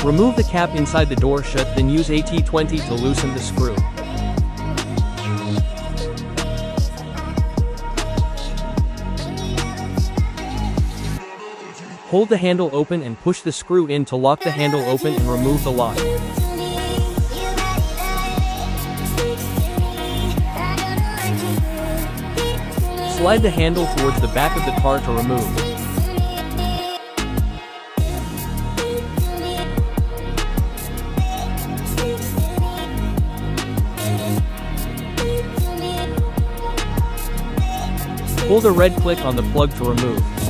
Remove the cap inside the door shut, then use a T20 to loosen the screw. Hold the handle open and push the screw in to lock the handle open and remove the lock. Slide the handle towards the back of the car to remove. Pull the red click on the plug to remove.